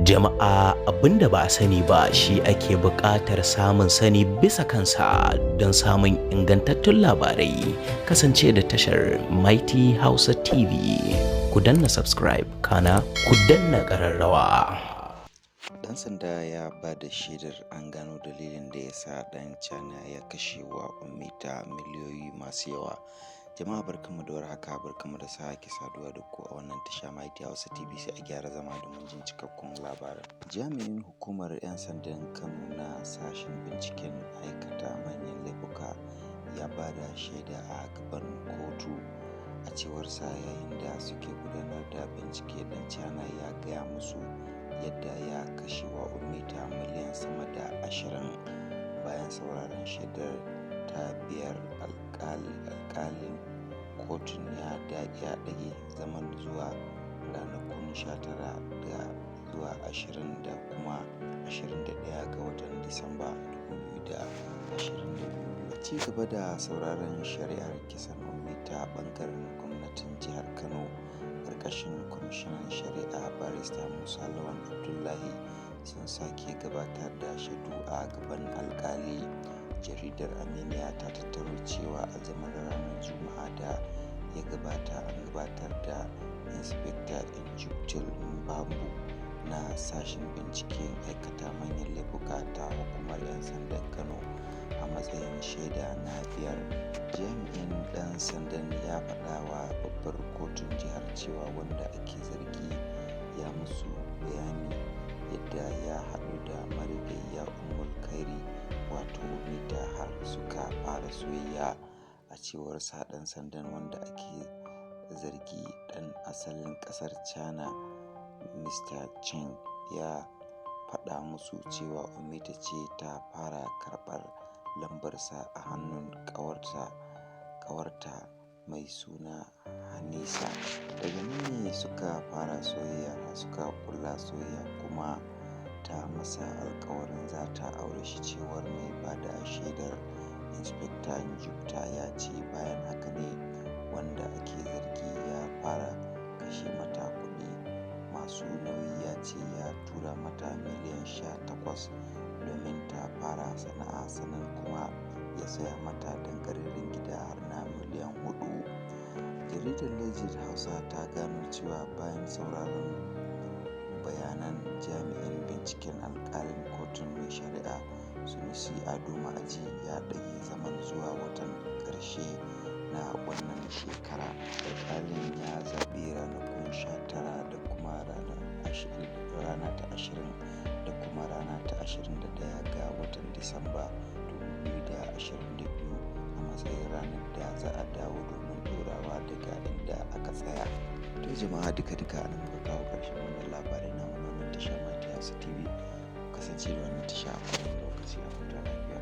Jama'a abinda ba a sani ba shi ake buƙatar samun sani bisa kansa don samun ingantattun labarai. Kasance da tashar Mighty Hausa TV. Ku danna subscribe kana ku danna ƙararrawa. Dan sanda ya ba da shaidar an gano dalilin da ya sa ɗan China ya kashe wa Ummita miliyoyi masu yawa. Jama'a barkanmu da warhaka, barkanmu da sake saduwa da ku a wannan tasha Mighty Hausa TV, sai a gyara zama domin jin cikakkun labaran. Jami'in hukumar 'yan sandan Kano na sashen binciken aikata manyan laifuka ya ba da shaida a gaban kotu. A cewarsa yayin da suke gudanar da bincike, ɗan China ya gaya musu yadda ya kashe wa Ummita miliyan sama da 20. Bayan sauraron shaidar ta biyar, alƙalin kotun ya ɗage zaman zuwa ranakun 19 da zuwa 20 da kuma 21 ga watan Disamba 2022. A ci gaba da sauraron shari'ar kisan Ummita, ɓangaren gwamnatin jihar Kano ƙarƙashin kwamishinan shari'a barista Musa Lawan Abdullahi sun sake gabatar da shaidu a gaban alƙali. Jaridar Aminiya ta tattaro cewa a zaman ranar Juma'a da ya gabata an gabatar da Inspector Injuktul Mbambu na sashen binciken aikata manyan laifuka ta hukumar 'yan sandan Kano a matsayin shaida na biyar. Jami'in ɗan sandan ya faɗa wa babbar kotun jihar cewa wanda ake zargi ya musu bayani yadda ya haɗu da marigayya Ummul Khairi wato Ummita har suka fara soyayya. A cewar sa, ɗan sandan wanda ake zargi ɗan asalin ƙasar China Mr. Cheng ya faɗa musu cewa Ummita ce ta fara karɓar lambarsa a hannun ƙawarta mai suna Hanisa. Daga nan ne suka fara soyayya har suka kulla soyayya, kuma ta masa alƙawarin za ta aure shi. Cewar mai bada shaidar Inspector Njukta ya ce bayan haka ne wanda ake zargi ya fara kashe mata kuɗi masu nauyi. Ya ce ya tura mata miliyan 18 domin ta fara sana'a, sannan kuma ya saya mata dangararren gida har na miliyan 4. Jaridar Legit Hausa ta gano cewa bayan sauraron bayanan jami'in binciken, alƙalin kotun mai shari'a Sunusi Ado Ma'aji ya ɗage zaman zuwa watan ƙarshe na wannan shekara. Alƙalin ya zaɓi ranakun 19 da kuma rana ta 20 da kuma rana ta 21 ga watan Disamba 2022 a matsayin ranar da za a dawo domin ɗorawa daga inda aka tsaya. To jama'a, duka an muka kawo ƙarshen wannan labarai na wannan tasha Mighty Hausa TV. Kasance da wannan tasha a kowane lokaci a huta lafiya.